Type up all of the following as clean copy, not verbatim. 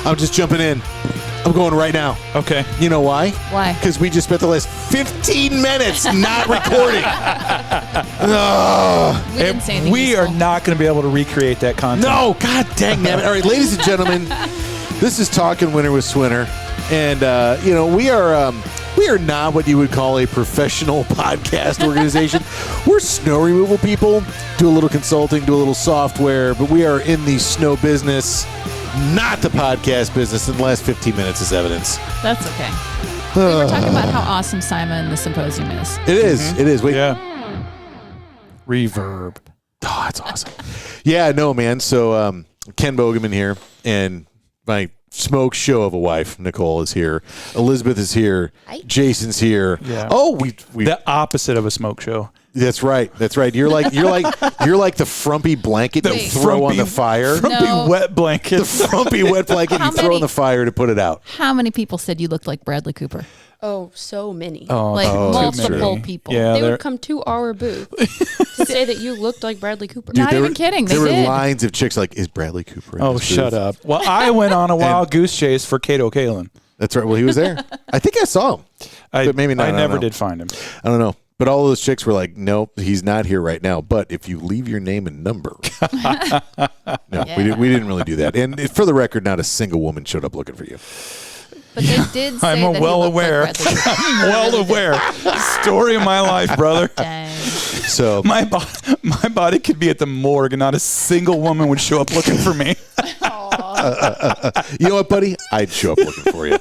I'm just jumping in. I'm going right now. Okay. You know why? Why? Because we just spent the last 15 minutes not recording. We didn't say anything We useful. are not going to be able to recreate that content. No, god dang it. All right, ladies and gentlemen, this is Talking Winter with Swinner. And, we are not what you would call a professional podcast organization. We're snow removal people, do a little consulting, do a little software, but we are in the snow business, not the podcast business, and the last 15 minutes is evidence. That's okay. We were talking about how awesome SIMA and the Symposium is. It is. It is. Wait. Yeah. Reverb. Oh, that's awesome. Yeah, no, man. So Ken Bogeman here, and my smoke show of a wife, Nicole, is here. Elizabeth is here. Hi. Jason's here. Yeah. Oh, we The opposite of a smoke show. That's right. That's right. You're like the frumpy blanket you Wait. throw on the fire. Frumpy No. wet blanket. The frumpy wet blanket How you throw many- on the fire to put it out. How many people said you looked like Bradley Cooper? Oh, so many. Like too multiple many. people. Yeah, They they're- would come to our booth to say that you looked like Bradley Cooper. Not there even were- kidding. They There were did. lines of chicks like, is Bradley Cooper in Oh, this shut booth? up. Well, I went on a wild goose chase for Cato Kalin. That's right. Well, he was there. I think I saw him. But maybe not. I I don't never know. did find him. I don't know. But all those chicks were like, nope, he's not here right now. But if you leave your name and number. No, we didn't really do that. And for the record, not a single woman showed up looking for you. But they did say I'm that well he looked aware. Like Bradley Cooper. I'm well aware. Story of my life, brother. Dang. So My body could be at the morgue and not a single woman would show up looking for me. you know what, buddy? I'd show up looking for you.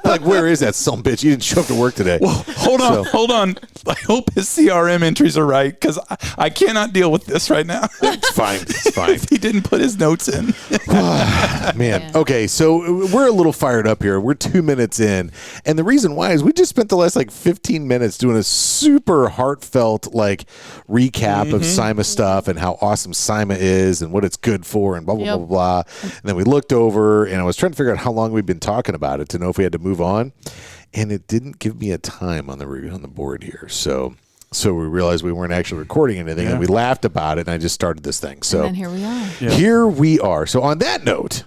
Like, where is that son bitch? You didn't show up to work today. Well, hold on. I hope his CRM entries are right because I cannot deal with this right now. It's fine. It's fine. If he didn't put his notes in. Man. Yeah. Okay, so we're a little fired up here. We're 2 minutes in. And the reason why is we just spent the last 15 minutes doing a super heartfelt recap of SIMA stuff and how awesome SIMA is and what it's good for and blah, blah, Yep. blah, blah, blah. And then we looked over and I was trying to figure out how long we'd been talking about it to know if we had to move on. And it didn't give me a time on the board here. So we realized we weren't actually recording anything and we laughed about it and I just started this thing. So And then here we are. Yeah. here we are. So on that note,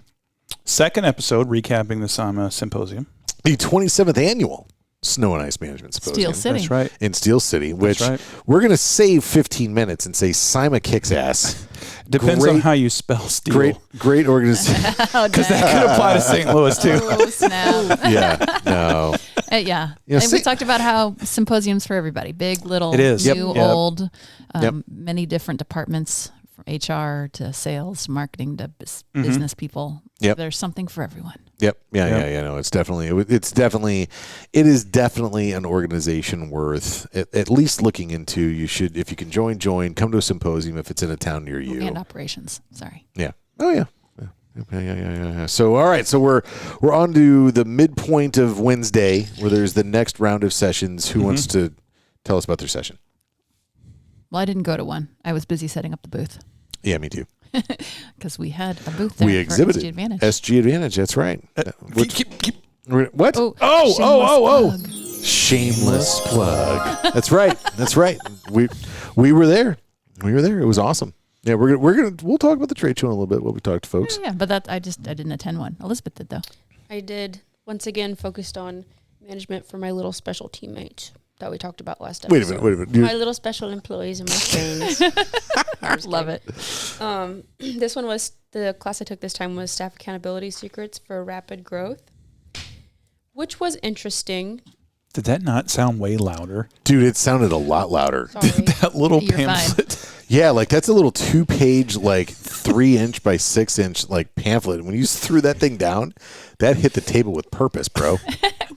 Second episode recapping the SIMA Symposium. the 27th annual Snow and Ice Management Symposium. Steel City. That's right. In Steel City, which right. we're going to save 15 minutes and say SIMA kicks ass. Depends on how you spell steel. Great organization. Because that could apply to St. Louis, too. Oh, snap. Yeah, no. Yeah. You know, And we talked about how symposiums for everybody. Big, little, It is. new, Yep. Yep. old, Yep. many different departments from HR to sales, to marketing to business people. Yep. There's something for everyone. Yep. Yep. Yeah. No, it is definitely an organization worth at least looking into. You should, if you can join, come to a symposium if it's in a town near you. And operations. Sorry. Yeah. Oh yeah. Yeah. So all right. So we're on to the midpoint of Wednesday, where there's the next round of sessions. Who wants to tell us about their session? Well, I didn't go to one. I was busy setting up the booth Yeah, me too. because we had a booth there We for exhibited SG Advantage. SG Advantage. That's right. What? Oh, Shameless plug. That's right. We were there. It was awesome. Yeah, we'll talk about the trade show in a little bit. What we talked to folks. Yeah, but I didn't attend one. Elizabeth did though. I did, once again, focused on management for my little special teammates that we talked about last episode. Wait a minute. My little special employees and my friends. Love it. This one was, the class I took this time was Staff Accountability Secrets for Rapid Growth, which was interesting. Did that not sound way louder? Dude, it sounded a lot louder. Sorry. That little You're fine. pamphlet. Yeah, that's a little 2-page, 3-inch by 6-inch pamphlet. When you threw that thing down, that hit the table with purpose, bro.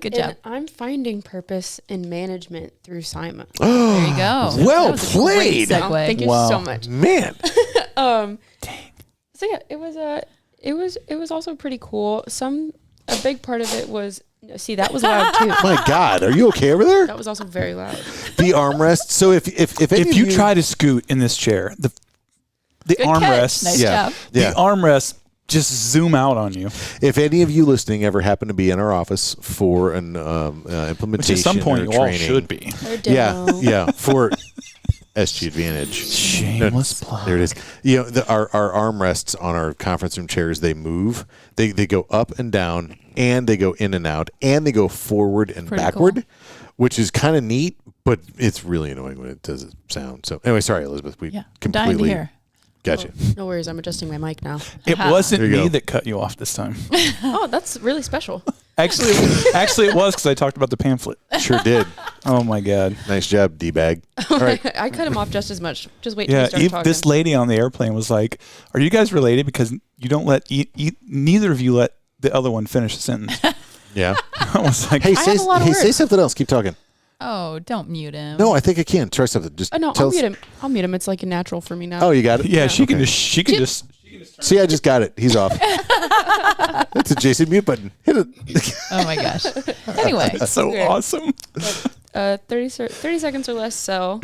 Good job. And I'm finding purpose in management through SIMA. There you go. Well That was a great played. segue. Thank you Wow. so much. Man. So yeah, it was also pretty cool. A big part of it was, see, that was loud too. My God, are you okay over there? That was also very loud. The armrest. So if any If of you try to scoot in this chair, the Good catch. armrests, Nice Yeah. job. Yeah. the armrests just zoom out on you. If any of you listening ever happen to be in our office for an implementation Which at some point or you all training, should be. Or demo. Yeah. For SG Advantage. Shameless plug. There it is. You know, our armrests on our conference room chairs, they move. They go up and down, and they go in and out, and they go forward and Pretty backward, cool. which is kind of neat, but it's really annoying when it doesn't sound. So anyway, sorry, Elizabeth. We Yeah. I'm dying to completely hear. got you. No worries. I'm adjusting my mic now. It wasn't There you me go. that cut you off this time. Oh, that's really special. Actually, it was because I talked about the pamphlet. Sure did. Oh my God. Nice job, D-bag. All right. I cut him off just as much. Just wait till Yeah, you start talking. this lady on the airplane was like, "Are you guys related? Because you don't let neither of you let the other one finish a sentence." Yeah. I was like, Hey, have a lot of say words. something else. Keep talking. Oh, don't mute him. No, I think I can. Try something. Just Oh no, tell I'll us- mute him. I'll mute him. It's like a natural for me now. Oh, you got it? "Yeah, she Okay. can just." See, I just got it. He's off. That's a Jason mute button. Hit it. Oh my gosh. Anyway, That's so Okay. awesome. 30 seconds or less sell.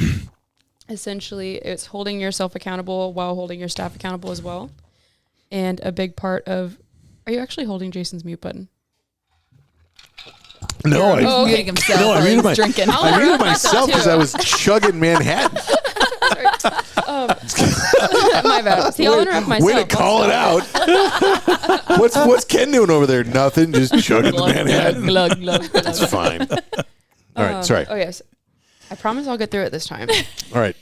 Essentially, it's holding yourself accountable while holding your staff accountable as well. And a big part of, are you actually holding Jason's mute button? No, he's Oh, okay. muting himself No, I while muted he's drinking. I muted interrupt myself myself, because too. I was chugging Manhattan. My bad. See, I'll interrupt myself. Way to call it out. What's Ken doing over there? Nothing. Just chugging the Glug, Manhattan. glug, glug, glug. That's fine. All right. Sorry. Oh, yes. I promise I'll get through it this time. All right.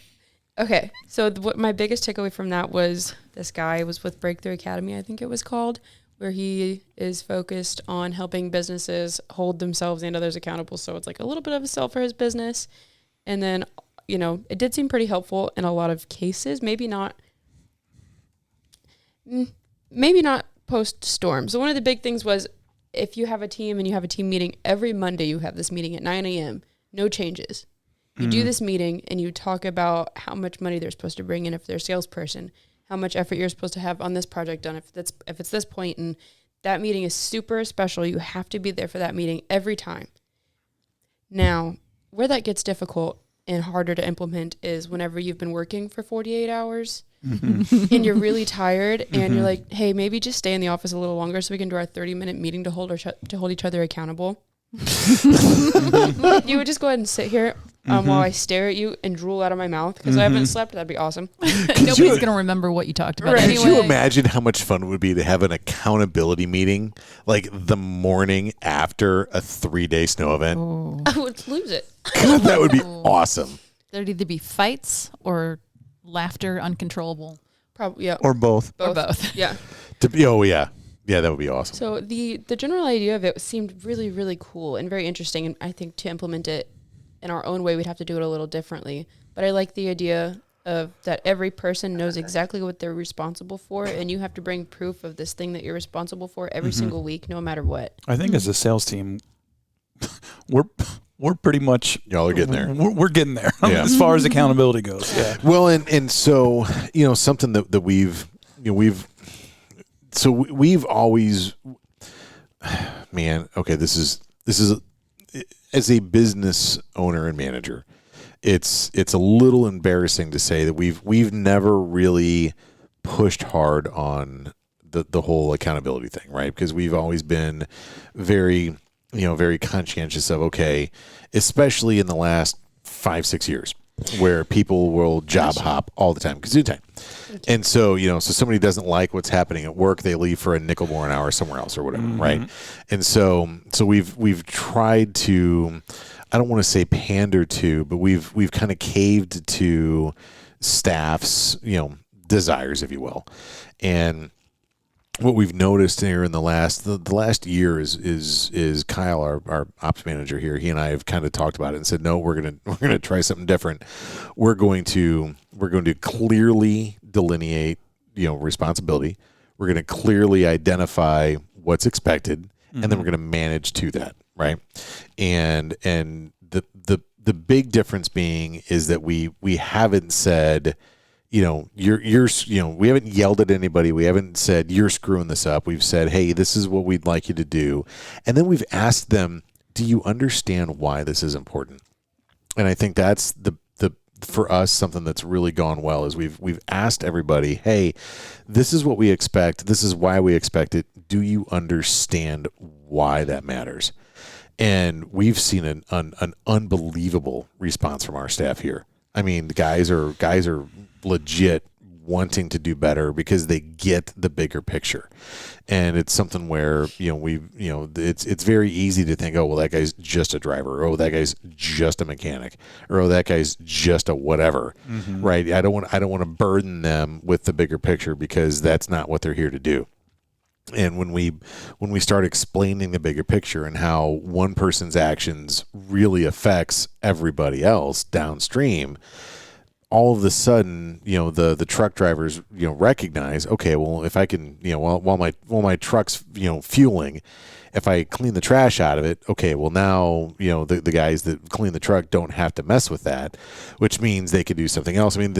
Okay, so what my biggest takeaway from that was this guy was with Breakthrough Academy, I think it was called, where he is focused on helping businesses hold themselves and others accountable. So it's like a little bit of a sell for his business. And then, you know, it did seem pretty helpful in a lot of cases. Maybe not post storm. So one of the big things was if you have a team and you have a team meeting every Monday, you have this meeting at 9 a.m., no changes. You do this meeting and you talk about how much money they're supposed to bring in if they're a salesperson, how much effort you're supposed to have on this project done if it's this point, and that meeting is super special. You have to be there for that meeting every time. Now, where that gets difficult and harder to implement is whenever you've been working for 48 hours and you're really tired and you're like, hey, maybe just stay in the office a little longer so we can do our 30-minute meeting to hold each other accountable. You would just go ahead and sit here while I stare at you and drool out of my mouth because I haven't slept. That'd be awesome. Nobody's going to remember what you talked about Right. anyway. Could you imagine how much fun it would be to have an accountability meeting like the morning after a 3-day snow event? Oh. I would lose it. God, that would be awesome. There'd either be fights or laughter uncontrollable. Probably, yeah. Or both. Or both. Yeah. Oh, yeah. Yeah, that would be awesome. So the general idea of it seemed really, really cool and very interesting. And I think to implement it in our own way, we'd have to do it a little differently. But I like the idea of that every person knows exactly what they're responsible for. And you have to bring proof of this thing that you're responsible for every single week, no matter what. I think as a sales team, we're pretty much Y'all are getting there. We're getting there Yeah. as far as accountability goes. Yeah. Well, and so, you know, something that we've always, man, okay, this is as a business owner and manager, it's a little embarrassing to say that we've never really pushed hard on the whole accountability thing, right? Because we've always been very conscientious of, okay, especially in the last 5-6 years where people will job hop all the time because do time. And so, so somebody doesn't like what's happening at work, they leave for a nickel more an hour somewhere else or whatever, right? And so we've tried to, I don't want to say pander to, but we've kind of caved to staff's, desires, if you will. And what we've noticed here in the last year is Kyle, our ops manager here. He and I have kind of talked about it and said, no, we're gonna try something different. We're going to clearly delineate, responsibility. We're going to clearly identify what's expected, and then we're going to manage to that, right? And the big difference being is that we haven't said, we haven't yelled at anybody. We haven't said, you're screwing this up. We've said, hey, this is what we'd like you to do. And then we've asked them, do you understand why this is important? And I think that's for us, something that's really gone well is we've asked everybody, hey, this is what we expect. This is why we expect it. Do you understand why that matters? And we've seen an unbelievable response from our staff here. I mean, the guys are legit wanting to do better because they get the bigger picture. And it's something where, it's very easy to think, oh, well, that guy's just a driver. Oh, that guy's just a mechanic. Or, oh, that guy's just a whatever. Right? I don't want to burden them with the bigger picture because that's not what they're here to do. And when we start explaining the bigger picture and how one person's actions really affects everybody else downstream, all of a sudden, the truck drivers, recognize, okay, well, if I can, while my truck's, fueling, if I clean the trash out of it, okay, well, now, the guys that clean the truck don't have to mess with that, which means they could do something else. I mean,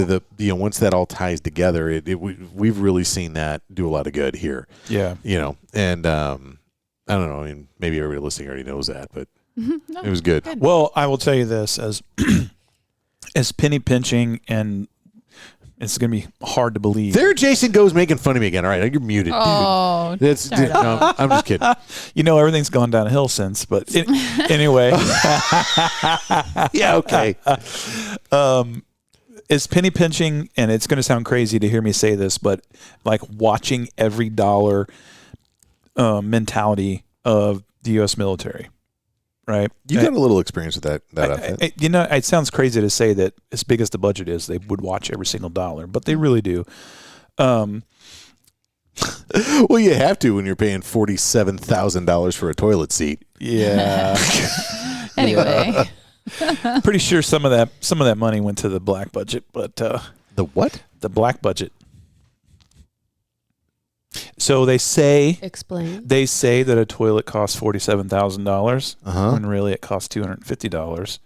once that all ties together, we've really seen that do a lot of good here. Yeah. And I don't know. I mean, maybe everybody listening already knows that, but No, it was good. Well, I will tell you this as penny pinching, and it's going to be hard to believe. There Jason goes making fun of me again. All right, you're muted, Oh, dude. No, I'm just kidding. Everything's gone downhill since, but anyway. Yeah, okay. It's penny pinching, and it's going to sound crazy to hear me say this, but like watching every dollar mentality of the U.S. military. Right. You got a little experience with that outfit. It sounds crazy to say that as big as the budget is, they would watch every single dollar, but they really do. Well, you have to when you're paying $47,000 for a toilet seat. Yeah. anyway. Pretty sure some of that money went to the black budget, but the what? The black budget. So they say that a toilet costs $47,000 when really it costs $250,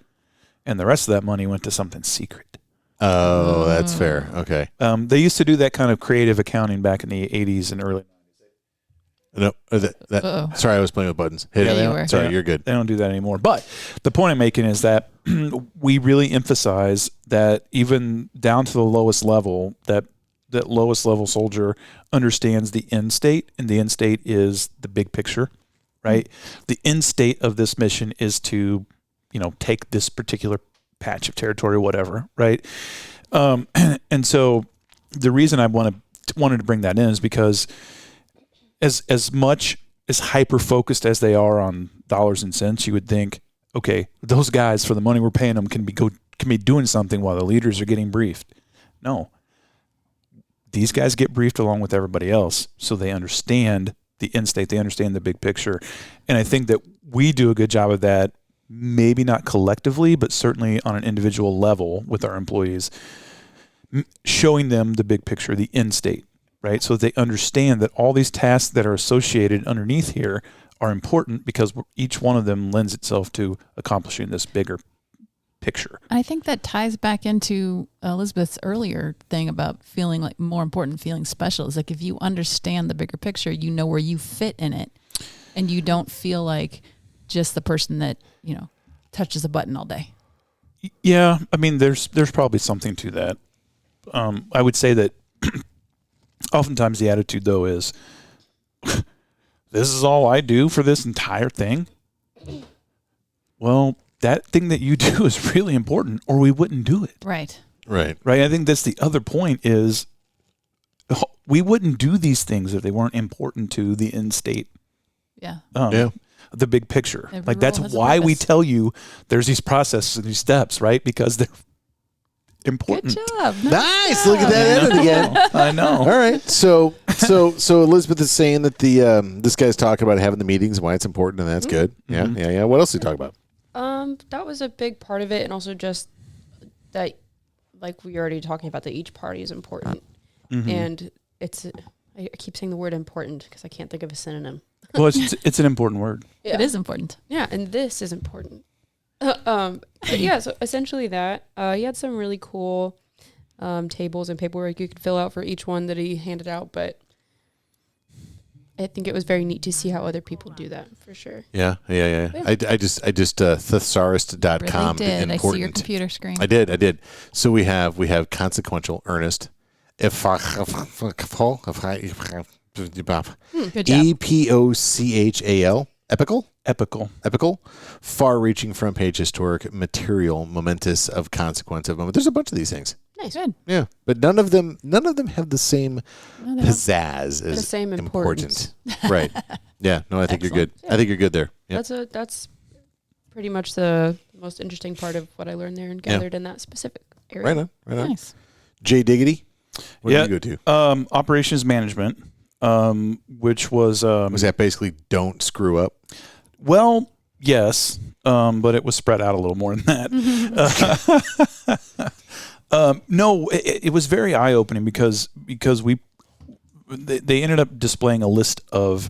and the rest of that money went to something secret. Oh, that's fair. Okay. They used to do that kind of creative accounting back in the 80s and early 90s. No, sorry, I was playing with buttons. Hit Yeah, it. you were. Sorry, you're good. They don't do that anymore. But the point I'm making is that we really emphasize that even down to the lowest level, that lowest level soldier understands the end state, and the end state is the big picture, right? The end state of this mission is to, take this particular patch of territory, whatever, right? And so the reason I wanted to bring that in is because as much as hyper focused as they are on dollars and cents, you would think, okay, those guys, for the money we're paying them, can be doing something while the leaders are getting briefed. No. These guys get briefed along with everybody else, so they understand the end state, they understand the big picture. And I think that we do a good job of that, maybe not collectively, but certainly on an individual level with our employees, showing them the big picture, the end state, right? So that they understand that all these tasks that are associated underneath here are important because each one of them lends itself to accomplishing this bigger picture. I think that ties back into Elizabeth's earlier thing about feeling like more important, feeling special. Is like if you understand the bigger picture, you know where you fit in it, and you don't feel like just the person that touches a button all day. Yeah, I mean, there's probably something to that. I would say that oftentimes the attitude though is, this is all I do for this entire thing. Well, that thing that you do is really important, or we wouldn't do it. Right. Right. I think that's the other point is we wouldn't do these things if they weren't important to the end state. Yeah. The big picture. Every That's role has a why we purpose. tell you there's these processes and these steps, right? Because they're important. Good job. Nice. Look at that edit again. I know. All right. So Elizabeth is saying that this guy's talking about having the meetings and why it's important, and that's good. Yeah. What else did he talk about? That was a big part of it, and also just that, like we were already talking about, that each party is important, and I keep saying the word important because I can't think of a synonym. Well, it's an important word. Yeah. It is important. Yeah, and this is important. But yeah, so essentially that. He had some really cool tables and paperwork you could fill out for each one that he handed out, but I think it was very neat to see how other people do that, for sure. Yeah. I just thesaurus.com. Really did. Important. I see your computer screen. I did. So we have consequential, earnest, Good job. EPOCHAL, Epical, far-reaching front-page historic material, momentous, of consequence, of moment. There's a bunch of these things. Nice. Good. Yeah, but none of them have the same No, they don't. pizzazz The as same importance. important. Right. Yeah. No, I think you're good. Excellent. I think you're good there. Yeah. That's pretty much the most interesting part of what I learned there and gathered in that specific area. Right on. Right on. Nice. Jay Diggity. What Yeah. did you go to? Operations management, which was Was that basically don't screw up? well, yes, but it was spread out a little more than that. No, it was very eye opening because they ended up displaying a list of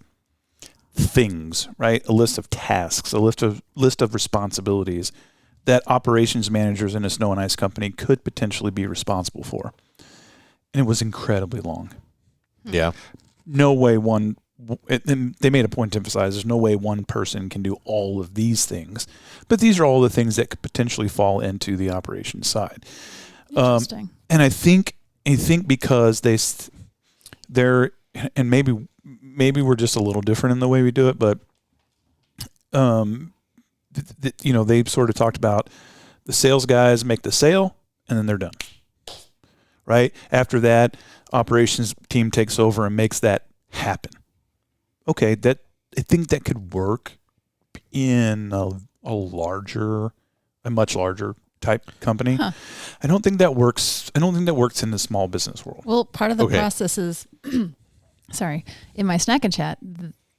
things, right? A list of tasks, a list of responsibilities that operations managers in a snow and ice company could potentially be responsible for. And it was incredibly long. Yeah. No way and they made a point to emphasize there's no way one person can do all of these things. But these are all the things that could potentially fall into the operations side. Interesting. And I think because they're and maybe we're just a little different in the way we do it, but they've sort of talked about the sales guys make the sale and then they're done. Right? After that, operations team takes over and makes that happen. Okay, I think that could work in a much larger type company. Huh. I don't think that works in the small business world. Well, part of the Okay. process is, sorry, in my snack and chat,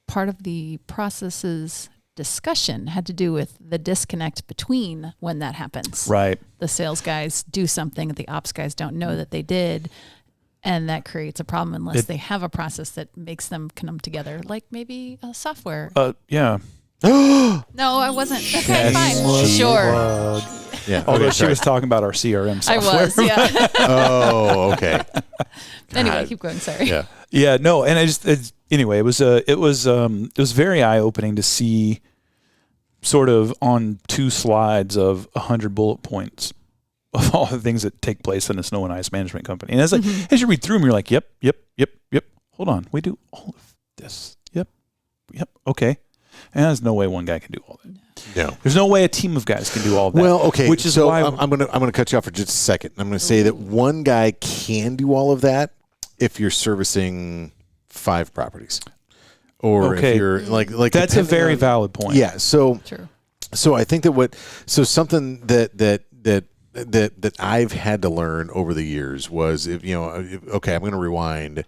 part of the process's discussion had to do with the disconnect between when that happens. Right. The sales guys do something that the ops guys don't know that they did, and that creates a problem unless they have a process that makes them come together, like maybe a software. Yeah. No, I wasn't. Okay, fine. Sure. Yeah. Although Okay, she sorry. was talking about our CRM I software. was, yeah. Oh, okay. Anyway, God. keep going. Sorry. Yeah. Yeah, no, and anyway, it was very eye opening to see sort of on 2 slides of 100 bullet points of all the things that take place in a snow and ice management company. And as you read through them, you're like, yep. Hold on, we do all of this. Yep. Okay. And there's no way one guy can do all that. No. There's no way a team of guys can do all that. Well, okay. Which is so why I'm gonna cut you off for just a second. I'm gonna say that one guy can do all of that if you're servicing 5 properties, or Okay. if you're like that's a depending very on- valid point. Yeah. So True. I think that something that I've had to learn over the years was I'm going to rewind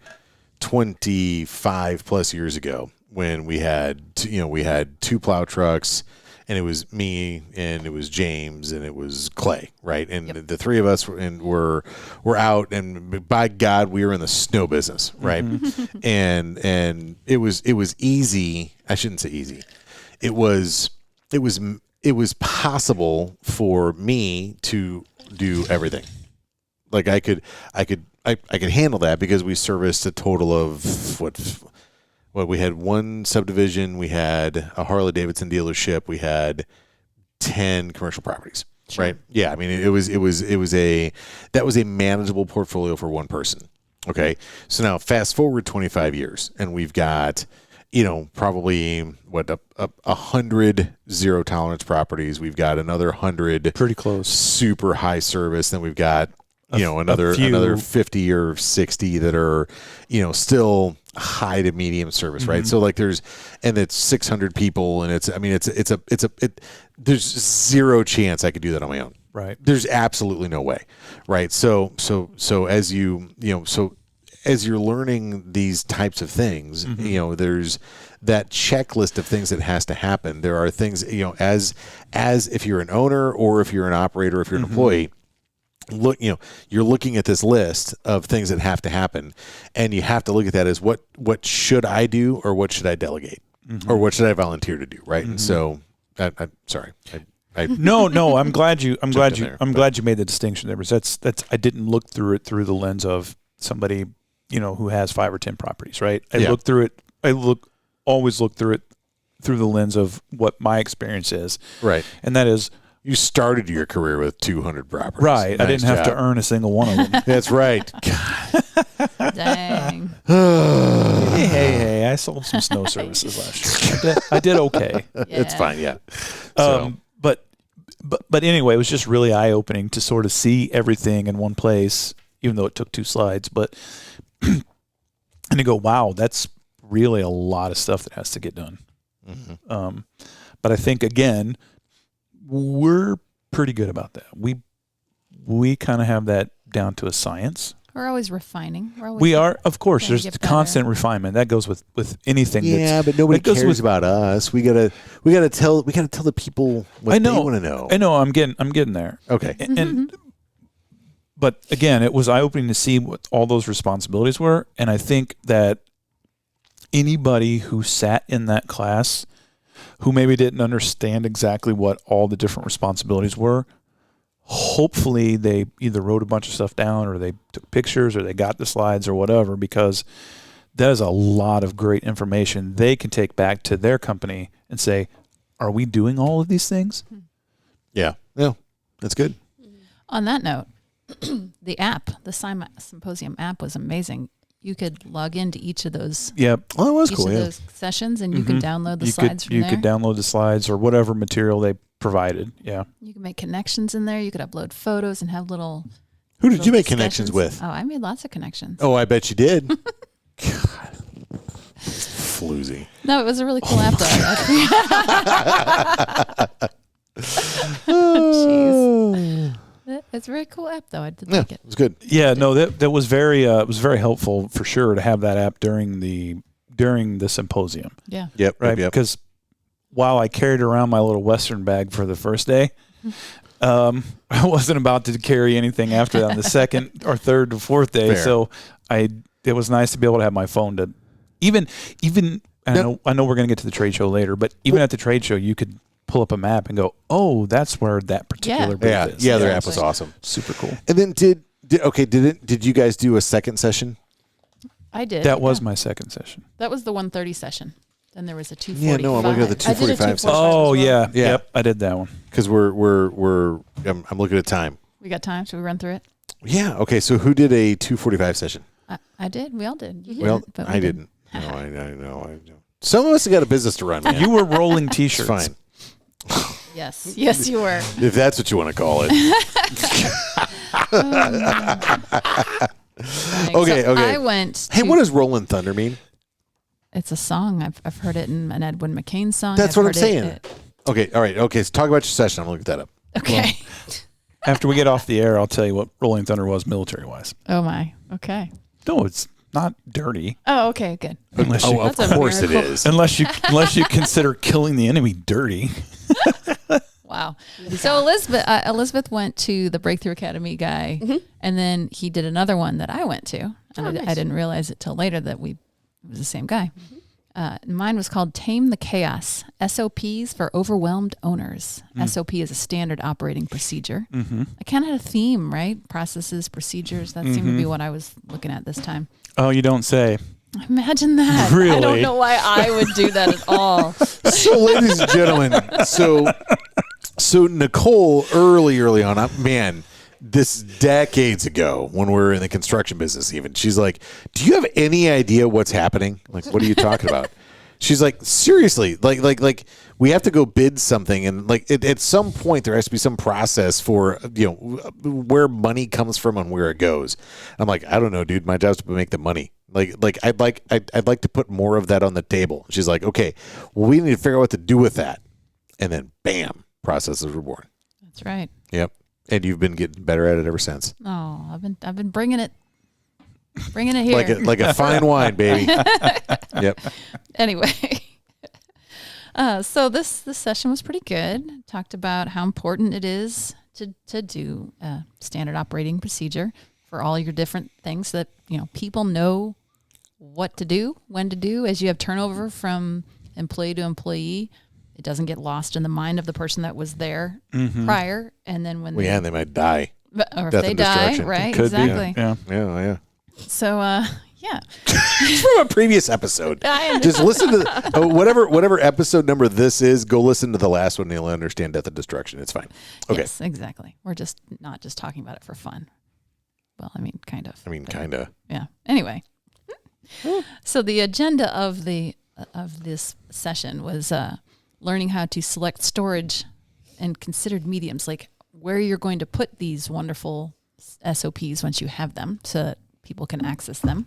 25 plus years ago when we had 2 plow trucks, and it was me and it was James and it was Clay, right? And the 3 of us were out, and by God, we were in the snow business, right? and it was easy. I shouldn't say easy. It was possible for me to do everything. Like I could handle that because we serviced a total of what we had 1 subdivision, we had a Harley-Davidson dealership, we had 10 commercial properties. Sure. Right? Yeah, I mean it was a manageable portfolio for one person. Okay. So now fast forward 25 years and we've got probably 100 zero tolerance properties. We've got another 100 pretty close, super high service. Then we've got another 50 or 60 that are still high to medium service, right? So like it's 600 people, and there's zero chance I could do that on my own. right? There's absolutely no way, right? So as as you're learning these types of things, there's that checklist of things that has to happen. There are things, as if you're an owner or if you're an operator, if you're an employee, you're looking at this list of things that have to happen, and you have to look at that as what should I do, or what should I delegate, or what should I volunteer to do, right? And so, I'm sorry. No, I'm glad you made the distinction there, because that's I didn't look through it through the lens of somebody who has 5 or 10 properties, right? Always look through it through the lens of what my experience is, Right. and that is You started your career with 200 properties. right. I Nice didn't have to job. earn a single one of them. That's right. Dang. hey, I sold some snow services last year. I did okay. It's fine. Yeah. So. But anyway, it was just really eye opening to sort of see everything in one place, even though it took 2 slides. But and to go, wow, that's really a lot of stuff that has to get done. Mm-hmm. But I think again, we're pretty good about that. We kind of have that down to a science. We're always refining. We are, of course. trying to There's get constant refinement that goes with anything. Yeah, but nobody cares about us. We gotta tell the people what they want to know. I know. I'm getting there. Okay. And but again, it was eye opening to see what all those responsibilities were, and I think that anybody who sat in that class who maybe didn't understand exactly what all the different responsibilities were, hopefully they either wrote a bunch of stuff down or they took pictures or they got the slides or whatever, because that is a lot of great information they can take back to their company and say, are we doing all of these things? Yeah. Yeah. That's good. On that note, the app, the SIMA Symposium app was amazing. You could log into each of those Yep. Oh, that was each cool. of Yeah. those sessions, and you could download the You slides could, from you there. could download the slides or whatever material they provided. Yeah. You can make connections in there. You could upload photos and have little. Who did little you make connections discussions. with? Oh, I made lots of connections. Oh, I bet you did. God. Floozy. No, it was a really cool app, though. Jeez. It's a very cool app, though. I did Yeah, like it. it was good. Yeah, no, that was very helpful for sure to have that app during the symposium. Yeah. Yep. Right. Yep. Because while I carried around my little Western bag for the first day, I wasn't about to carry anything after that on the second or third or fourth day. Fair. So it was nice to be able to have my phone to even I know we're going to get to the trade show later, but even at the trade show, you could pull up a map and go, oh, that's where that particular booth is. Yeah, their app was awesome. Super cool. And then did you guys do a second session? I did. That was my second session. That was the 1:30 session. Then there was a 2:45. Yeah, no, I'm looking at the I did a 2:45 session. 2:45. Oh, well. yeah. Yeah. Yep, I did that one. Because I'm looking at time. We got time. Should we run through it? Yeah. Okay. So who did a 2:45 session? I did. We all did. You Well, didn't, but we I did. didn't. No, I know. Some of us have got a business to run, man. You were rolling It's T-shirts. fine. Yes. Yes, you were. If that's what you want to call it. Okay, So okay. I went. Hey, to- what does Rolling Thunder mean? It's a song. I've heard it in an Edwin McCain song. That's I've what I'm heard it- saying. Okay, all right. Okay, so talk about your session. I'm going to look that up. Okay. After we get off the air, I'll tell you what Rolling Thunder was military-wise. Oh my. Okay. No, it's not dirty. Oh, okay. Good. Unless Oh, you, of That's a course it miracle. is. unless you consider killing the enemy dirty. Wow. So Elizabeth went to the Breakthrough Academy guy, and then he did another one that I went to, and nice. I didn't realize it till later that it was the same guy. Mine was called Tame the Chaos, SOPs for Overwhelmed Owners. SOP is a standard operating procedure. I kind of had a theme, right? Processes, procedures. That seemed to be what I was looking at this time. Oh, you don't say. Imagine that. I Really? don't know why I would do that at all. So, ladies and gentlemen, so Nicole, early on, man, this decades ago when we were in the construction business, even she's like, "Do you have any idea what's happening? Like, what are you talking about?" She's like, "Seriously, like we have to go bid something, and like at some point there has to be some process for where money comes from and where it goes." I'm like, "I don't know, dude. My job's to make the money. Like I'd like to put more of that on the table." She's like, "Okay, well, we need to figure out what to do with that," and then bam, processes were born. That's right. Yep. And you've been getting better at it ever since. Oh, I've been bringing it here. Like a fine wine, baby. Yep. Anyway, so this session was pretty good. Talked about how important it is to do a standard operating procedure for all your different things that people know what to do, when to do. As you have turnover from employee to employee, it doesn't get lost in the mind of the person that was there prior, and then when Well, yeah, they might die. or if death they and die, destruction. right? Could Exactly. be. Yeah. Yeah. So, yeah. From a previous episode. Just listen to whatever episode number this is. Go listen to the last one. And you'll understand death and destruction. It's fine. Okay. Yes, exactly. We're just not just talking about it for fun. Well, I mean, kind of. I mean, kind of. Yeah. Anyway. So the agenda of this session was learning how to select storage and considered mediums, like where you're going to put these wonderful SOPs once you have them, so that people can access them.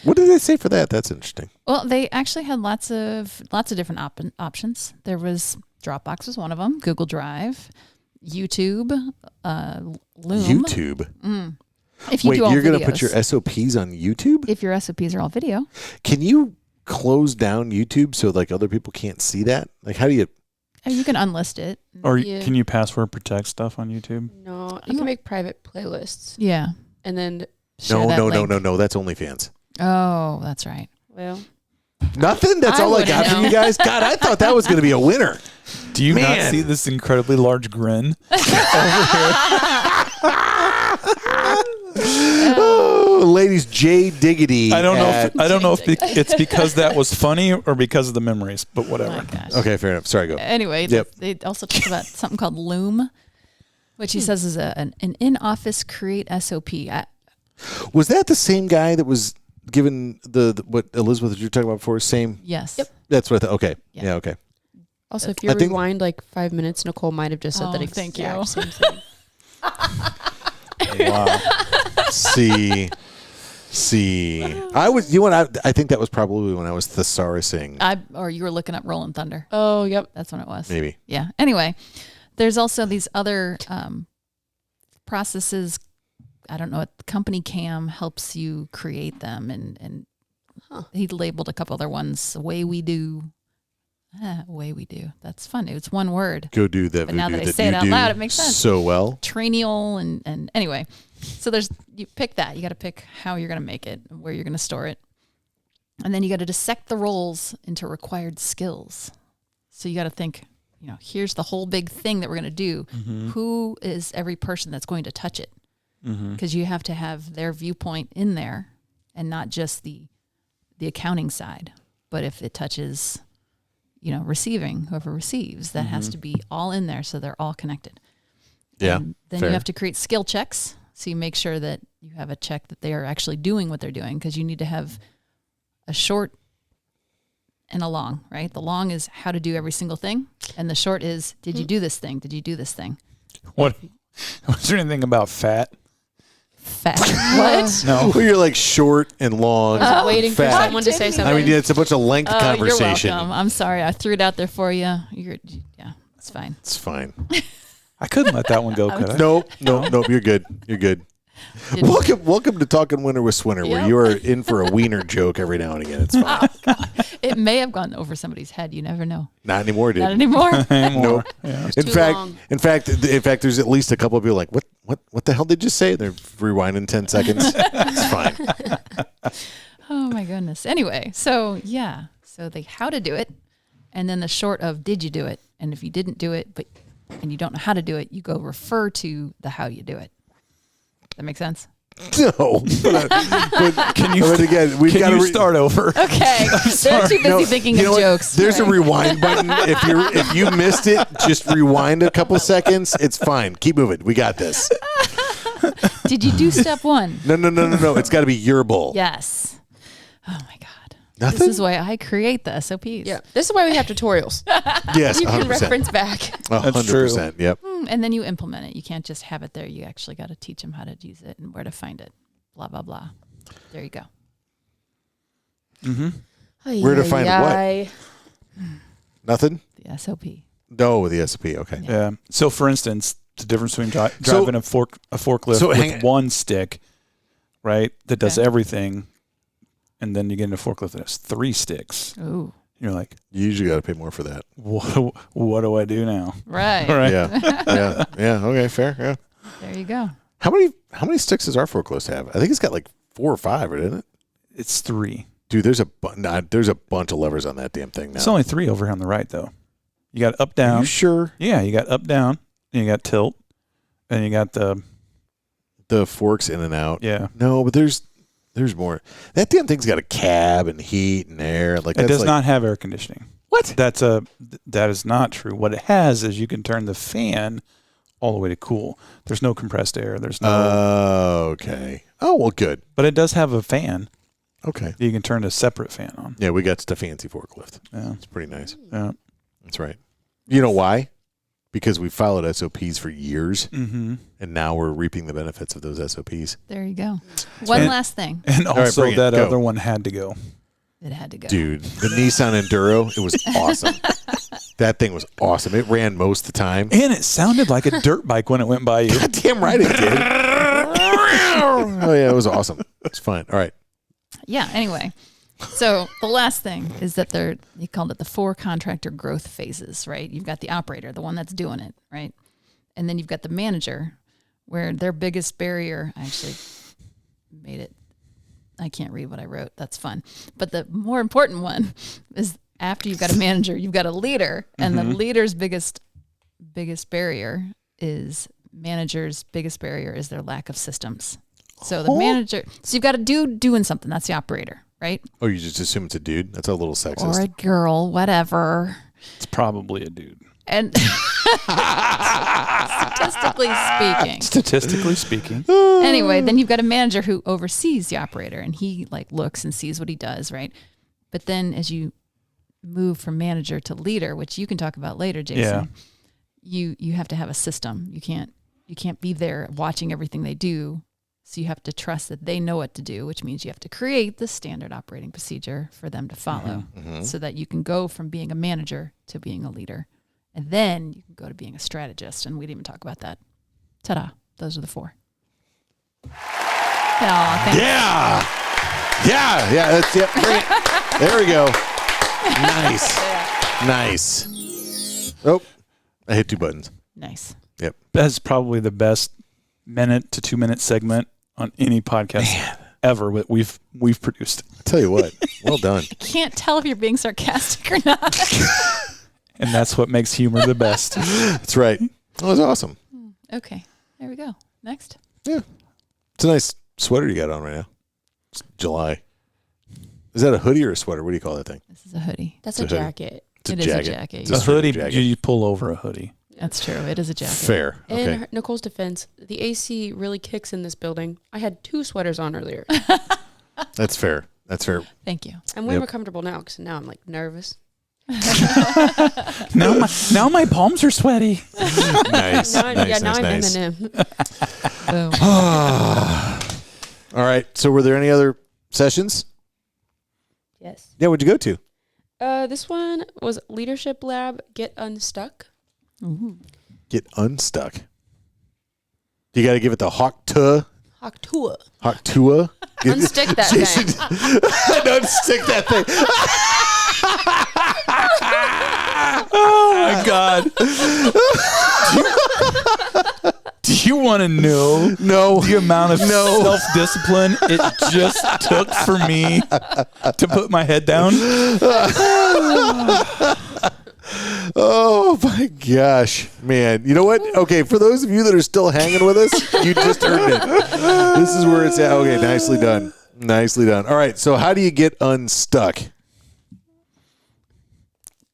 What did they say for that? That's interesting. Well, they actually had lots of different options. There was Dropbox was one of them, Google Drive, YouTube, Loom. YouTube. If you Wait, do all you're going to videos. put your SOPs on YouTube? If your SOPs are all video. Can you close down YouTube so like other people can't see that? Like, how do you? Oh, you can unlist it. Or Yeah. can you password protect stuff on YouTube? No, you can make private playlists. Yeah. And then, Share that link. No. That's OnlyFans. Oh, that's right. well, Nothing. That's I all I wouldn't got for know. you guys. God, I thought that was going to be a winner. Do you not Man. see this incredibly large grin? Oh, ladies, Jay Diggity. I don't know if Jake. it's because that was funny or because of the memories, but Oh whatever. my gosh. Okay, fair enough. Sorry, go. Anyway, Yep. they also talked about something called Loom, which he says is an in-office create SOP. Was that the same guy that was given the what Elizabeth that you were talking about before? Same. Yes. Yep. That's what I thought. Okay. Yeah. Yeah. Okay. also, if you I think- rewind like 5 minutes, Nicole might have just said Oh, that thank exact you. same thing. Wow. See. I was. You know what? I think that was probably when I was thesaurusing. Or you were looking up Rolling Thunder. Oh, yep. That's when it was. Maybe. Yeah. Anyway, there's also these other processes. I don't know what company Cam helps you create them, and he labeled a couple other ones. Way we do. That's fun. It's one word. Go do that. But now voodoo that I say it you out do loud, it makes sense. so well. Traineal and anyway, so you pick that. You got to pick how you're going to make it, where you're going to store it, and then you got to dissect the roles into required skills. So you got to think, here's the whole big thing that we're going to do. Mm-hmm. Who is every person that's going to touch it? Because you have to have their viewpoint in there, and not just the accounting side. But if it touches, receiving, whoever receives, that has to be all in there, so they're all connected. Yeah. And then fair. you have to create skill checks. So you make sure that you have a check that they are actually doing what they're doing, because you need to have a short and a long, right? The long is how to do every single thing. And the short is, did you do this thing? Did you do this thing? What? Was there anything about fat? Fat. What? No. Well, you're like short and long. I was waiting for fat. someone to say something. I mean, it's a bunch of length conversation. You're welcome. I'm sorry. I threw it out there for you. Yeah, it's fine. It's fine. I couldn't let that one go, could I? Nope. You're good. You're good. Welcome to Talking Winter with Swinner, where Yep. you are in for a wiener joke every now and again. It's fine. It may have gone over somebody's head. You never know. Not anymore, dude. Not anymore. Nope. Yeah. In too fact, long. in fact, there's at least a couple of people like, what the hell did you say? They're rewinding 10 seconds. It's fine. Oh my goodness. Anyway, so the how to do it, and then the short of did you do it? And if you didn't do it, and you don't know how to do it, you go refer to the how you do it. That make sense? No. But Can you, again, we've can got you to start over? Okay. They're too busy thinking of jokes. There's All a right. rewind button. If you missed it, just rewind a couple seconds. It's fine. Keep moving. We got this. Did you do step one? No. It's got to be your bowl. Yes. Oh my God. Nothing? This is why I create the SOPs. Yeah, this is why we have tutorials. Yes, You can 100%. reference back. 100%. Yep. And then you implement it. You can't just have it there. You actually got to teach them how to use it and where to find it. Blah, blah, blah. There you go. Where to find what? Nothing? The SOP. No, the SOP. Okay. Yeah. So, for instance, the difference between driving a forklift with one stick, right, that does Okay. everything, and then you get into a forklift that has 3 sticks. Ooh. You're like, You usually got to pay more for that. what do I do now? Right. Right. Yeah. Okay. Fair. Yeah. There you go. How many sticks does our forklift have? I think it's got like 4 or 5, isn't it? It's 3. Dude, there's a bunch of levers on that damn thing now. It's only 3 over here on the right, though. You got up, Are down. you sure? Yeah, you got up, down, and you got tilt, and you got the forks in and out. yeah. No, but there's more. That damn thing's got a cab and heat and air. Like It does not have air conditioning. What? That is not true. What it has is you can turn the fan all the way to cool. There's no compressed air. There's no. Okay. Oh well, good. But it does have a fan. Okay. You can turn a separate fan on. Yeah, we got the fancy forklift. Yeah. It's pretty nice. Yeah. That's right. You know why? Because we followed SOPs for years, Mm-hmm. and now we're reaping the benefits of those SOPs. There you go. One last thing. And right, also bring it. that Go. other one had to go. It had to go. Dude, the Nissan Enduro, it was awesome. That thing was awesome. It ran most of the time. And it sounded like a dirt bike when it went by you. God damn right it did. Oh, yeah, it was awesome. It's fun. All right. Yeah, anyway. So the last thing is that you called it the 4 contractor growth phases, right? You've got the operator, the one that's doing it, right? And then you've got the manager, where their biggest barrier, I actually made it, I can't read what I wrote. That's fun. But the more important one is after you've got a manager, you've got a leader, and the leader's biggest barrier is manager's biggest barrier is their lack of systems. So the manager, so you've got a dude doing something. That's the operator, right? Oh, you just assume it's a dude? That's a little sexist. Or a girl, whatever. It's probably a dude. And Statistically speaking. Anyway, then you've got a manager who oversees the operator, and he like looks and sees what he does, right? But then as you move from manager to leader, which you can talk about later, Jason, you have to have a system. You can't be there watching everything they do. So you have to trust that they know what to do, which means you have to create the standard operating procedure for them to follow so that you can go from being a manager to being a leader. And then you can go to being a strategist. And we didn't even talk about that. Ta-da. Those are the 4. Aw, thanks. Yeah. That's it. Bring it. There we go. Nice. Oh, I hit 2 buttons. Nice. Yep. That's probably the best minute to 2 minute segment on any podcast ever that we've produced. I tell you what, well done. Can't tell if you're being sarcastic or not. And that's what makes humor the best. That's right. That was awesome. Okay. There we go. Next. Yeah. It's a nice sweater you got on right now. It's July. Is that a hoodie or a sweater? What do you call that thing? This is a hoodie. That's It's a a hoodie. jacket. It's a It is jacket. a jacket. It's A straight hoodie, jacket. you pull over a hoodie. That's true. It is a jacket. Fair. Okay. In Nicole's defense, the AC really kicks in this building. I had 2 sweaters on earlier. That's fair. Thank you. I'm way Yep. more comfortable now because now I'm like nervous. Now my palms are sweaty. Nice. Now I'm nice. Eminem. Boom. All right. So were there any other sessions? Yes. Yeah, what'd you go to? This one was Leadership Lab Get Unstuck. Ooh. Get unstuck. You got to give it the Hawk-Tua. Hawk-Tua. Hawk-Tua. Unstick that Jason, thing. unstick that thing. Oh my God. Do you want to know No. the amount of self-discipline it just took for me to put my head down? Oh my gosh, man. You know what? Okay, for those of you that are still hanging with us, you just earned it. This is where it's at. Okay, nicely done. Nicely done. All right, so how do you get unstuck?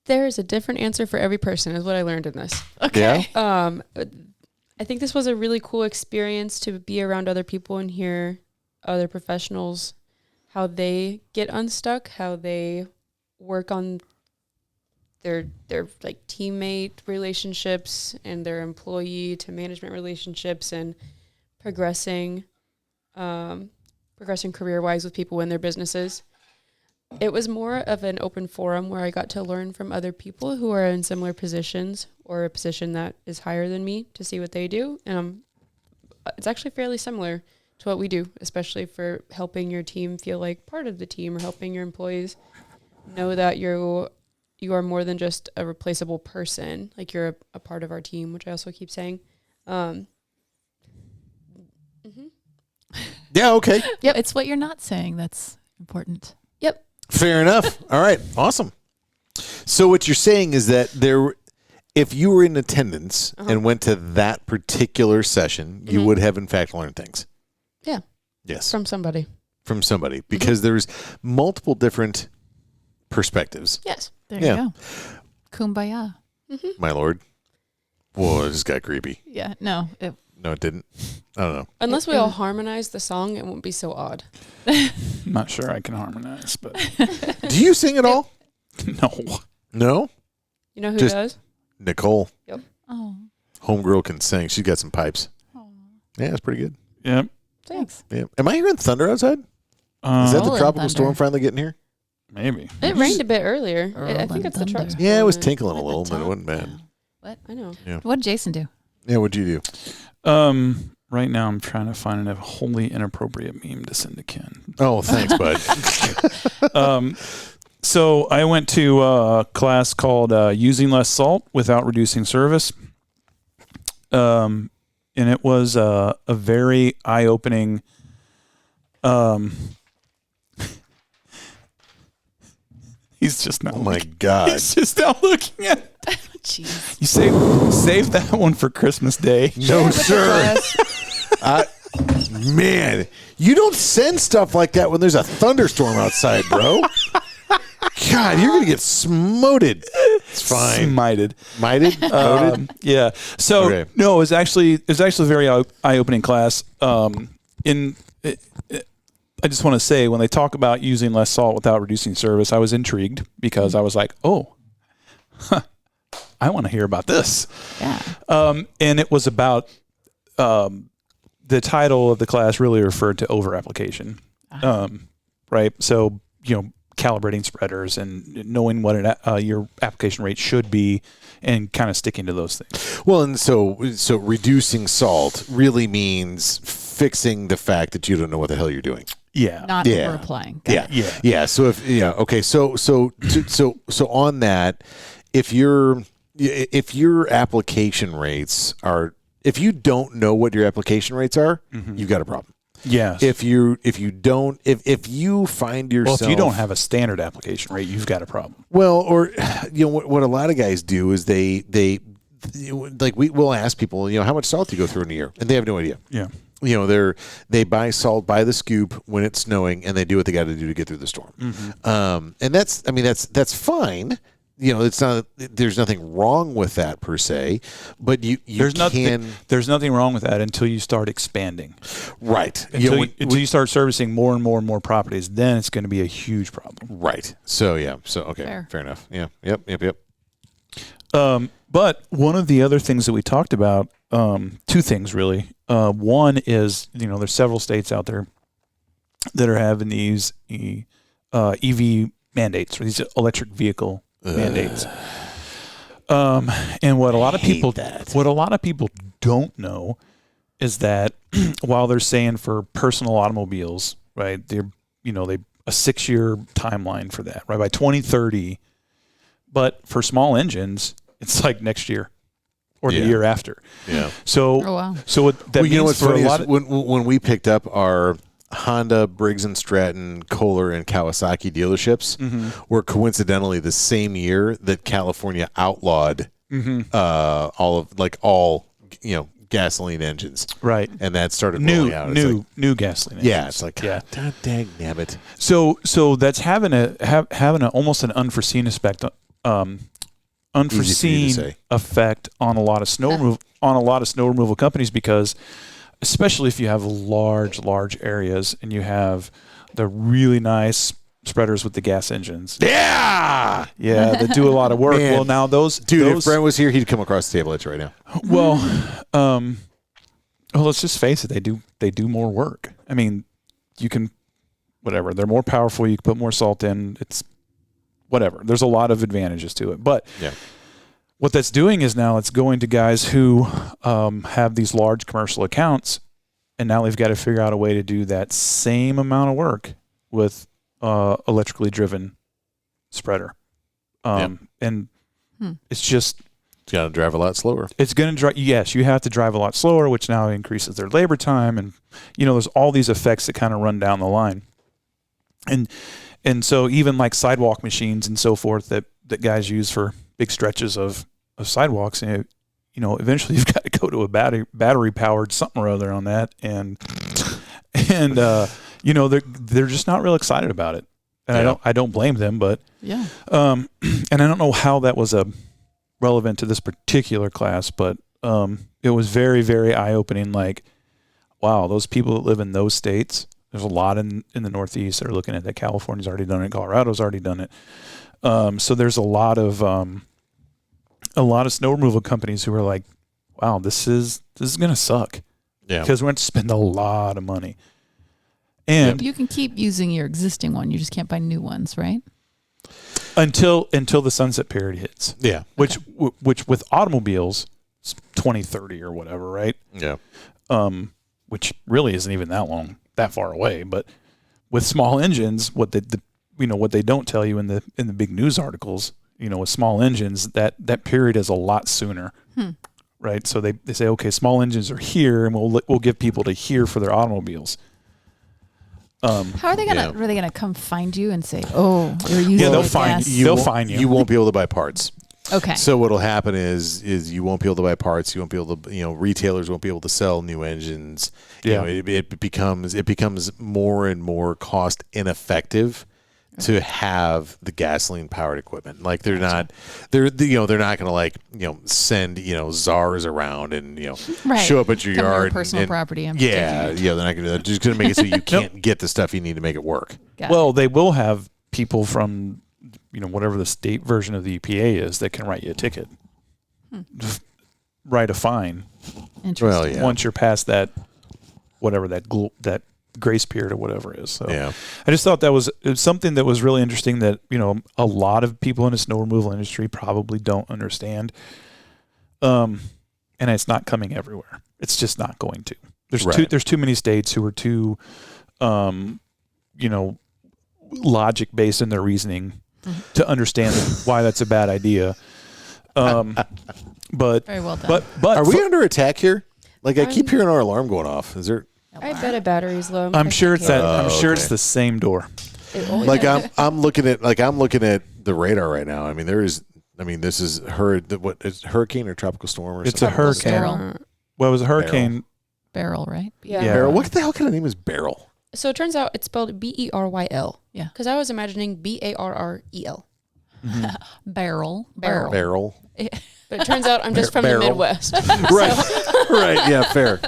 There is a different answer for every person, is what I learned in this. Okay. Yeah? I think this was a really cool experience to be around other people and hear other professionals, how they get unstuck, how they work on their like teammate relationships and their employee to management relationships and progressing career-wise with people in their businesses. It was more of an open forum where I got to learn from other people who are in similar positions or a position that is higher than me to see what they do. And it's actually fairly similar to what we do, especially for helping your team feel like part of the team or helping your employees know that you are more than just a replaceable person. Like you're a part of our team, which I also keep saying. Yeah, okay. Yep. It's what you're not saying that's important. Yep. Fair enough. All right. Awesome. So what you're saying is that if you were in attendance and went to that particular session, you would have in fact learned things. Yeah. Yes. From somebody. From somebody, because there's multiple different perspectives. Yes. There Yeah. you go. Kumbaya. My lord. Whoa, this got creepy. Yeah. No. No, it didn't. I don't know. Unless we all harmonize the song, it won't be so odd. I'm not sure I can harmonize, but Do you sing at all? no. No? You know who Just- does? Nicole, Oh. homegirl, can sing. She's got some pipes. Yeah, it's pretty good. Yep. Thanks. Yeah. Am I hearing thunder outside? Is that the Rolling tropical thunder. storm finally getting here? Maybe. It rained a bit earlier. I Rolling think it's the trucks. thunder. Yeah, it was rolling. tinkling a At the little, but it top wasn't bad. now. What? I know. What did Jason do? Yeah, what'd you do? Right now I'm trying to find a wholly inappropriate meme to send to Ken. Oh, thanks, bud. So I went to a class called Using Less Salt Without Reducing Service. And it was a very eye-opening he's just not Oh, my God. He's just now looking at it. Jeez. You save that one for Christmas Day. No, sir. Man, you don't send stuff like that when there's a thunderstorm outside, bro. God, you're going to get smoted. It's fine. Smited. Mited? Moted? Yeah. So Okay. no, it was actually a very eye-opening class. I just want to say, when they talk about using less salt without reducing service, I was intrigued because I was like, oh, I want to hear about this. Yeah. And it was about the title of the class really referred to over application, right? So calibrating spreaders and knowing what your application rate should be, and kind of sticking to those things. Well, and so reducing salt really means fixing the fact that you don't know what the hell you're doing. Yeah. Not Yeah. over applying. Got it. Yeah. So okay. So on that, if your application rates are, if you don't know what your application rates are, you've got a problem. Yes. If you find yourself, if you don't have a standard application rate, you've got a problem. well, or what a lot of guys do is they like we'll ask people, how much salt do you go through in a year, and they have no idea. Yeah. They buy salt by the scoop when it's snowing, and they do what they got to do to get through the storm. And that's fine. It's not. There's nothing wrong with that per se, but there's nothing wrong with that until you start expanding. Right. Until you start servicing more and more and more properties, then it's going to be a huge problem. Right. So yeah. So okay. Fair enough. Yeah. Yep. But one of the other things that we talked about, two things really. One is, there's several states out there that are having these EV mandates, or these electric vehicle mandates. And what a lot of people don't know is that while they're saying for personal automobiles, right, they're a 6-year timeline for that, right, by 2030. But for small engines, it's like next year or the year after. Yeah. So, Oh, wow. So what that means what's for funny a lot is of, when we picked up our Honda, Briggs & Stratton, Kohler, and Kawasaki dealerships were coincidentally the same year that California outlawed all gasoline engines. right, And that started rolling out. It's new gasoline like, yeah, engines. it's like, Yeah. God dang nabbit. So that's having almost an unforeseen effect, say. effect on a lot of snow removal companies, because especially if you have large areas and you have the really nice spreaders with the gas engines. Yeah. That do a lot of work. Man. Well, now If Brent was here, he'd come across the table at you right now. well, let's just face it, they do more work. I mean, you can, whatever, they're more powerful, you can put more salt in, it's whatever. There's a lot of advantages to it. But what that's doing is now it's going to guys who have these large commercial accounts, and now they've got to figure out a way to do that same amount of work with electrically driven spreader. And it's just, It's got to drive a lot slower. it's going to drive. Yes, you have to drive a lot slower, which now increases their labor time, and there's all these effects that kind of run down the line. And so even like sidewalk machines and so forth that guys use for big stretches of sidewalks, eventually you've got to go to a battery powered something or other on that, and they're just not real excited about it, and I don't blame them, but and I don't know how that was relevant to this particular class, but it was very, very eye-opening. Like, wow, those people that live in those states, there's a lot in the Northeast that are looking at that. California's already done it. Colorado's already done it. So there's a lot of snow removal companies who are like, wow, this is going to suck. Yeah. Because we're going to spend a lot of money. And You can keep using your existing one. You just can't buy new ones, right? until the sunset period hits. Yeah. Which with automobiles, it's 2030 or whatever, right? Yeah. Which really isn't even that far away. But with small engines, what they don't tell you in the big news articles, with small engines, that period is a lot sooner, right? So they say, okay, small engines are here, and we'll give people to here for their automobiles. How are they gonna? Are they gonna come find you and say, "Oh, you're using they'll the find gas." you. They'll find you. You won't be able to buy parts. Okay. So what'll happen is you won't be able to buy parts. You won't be able to, retailers won't be able to sell new engines. Yeah. It becomes more and more cost ineffective to have the gasoline powered equipment. Like they're not going to send czars around and Right. show up at your Come to your yard personal and, property. I'm they're not going to do that. They're just going to make it so you can't Nope. get the stuff you need to make it work. Well, they will have people from whatever the state version of the EPA is that can write you a ticket, write a fine. Interesting. Well, yeah. Once you're past that, whatever that grace period or whatever it is. So Yeah. I just thought it was something that was really interesting that a lot of people in the snow removal industry probably don't understand. And it's not coming everywhere. It's just not going to. There's too many states who are too, logic based in their reasoning to understand why that's a bad idea. But Very well done. but Are we under attack here? Like I keep hearing our alarm going off. Is there? I bet a battery's low. I'm sure it's that. Oh, I'm sure okay. it's the same door. Like I'm looking at the radar right now. I mean, this is what is hurricane or tropical storm or It's a something? hurricane. Barrel. Well, it was a hurricane. Barrel, right? Yeah. Yeah. Barrel. What the hell kind of name is Barrel? So it turns out it's spelled Beryl. Yeah. Because I was imagining Barrel. Barrel. Barrel. But it turns out I'm just from Barrel. the Midwest. Right. Yeah. Fair.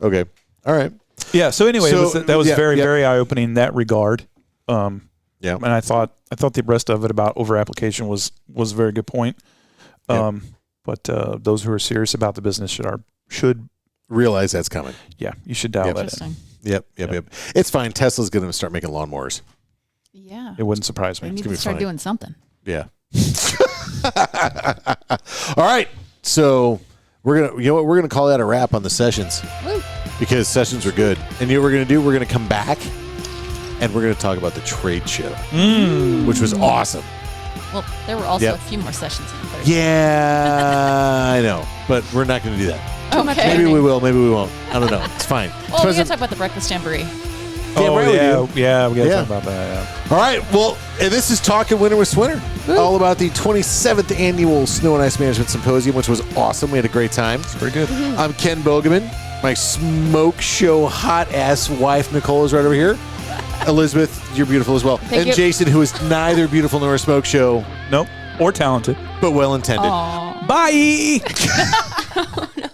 Okay. All right. Yeah. So anyway, that was very, very eye opening in that regard. Yeah. And I thought the rest of it about over application was a very good point. But those who are serious about the business should Realize that's coming. Yeah, you should dial that in. Interesting. Yep. It's fine. Tesla's going to start making lawnmowers. Yeah. It wouldn't surprise We me. need gonna to be start fine. doing something. Yeah. All right. So we're gonna call that a wrap on the sessions. Woo. Because sessions are good. And you know what we're going to do? We're going to come back and we're going to talk about the trade show, which was awesome. Well, there were also Yep. a few more sessions on Thursday. Yeah, I know. But we're not going to do that. Okay. Maybe we will. Maybe we won't. I don't know. It's fine. Well, we Depends gotta on- talk about the breakfast jamboree. Oh right, we yeah, we got to Yeah. talk about that. All right. Well, and this is Talking Winter with Swinter. All about the 27th Annual Snow and Ice Management Symposium, which was awesome. We had a great time. It's pretty good. I'm Ken Bogeman. My smoke show hot-ass wife, Nicole, is right over here. Elizabeth, you're beautiful as well. Thank and you. Jason, who is neither beautiful nor a smoke show, Nope, or talented. but well-intended. Aw. Bye. Oh, no.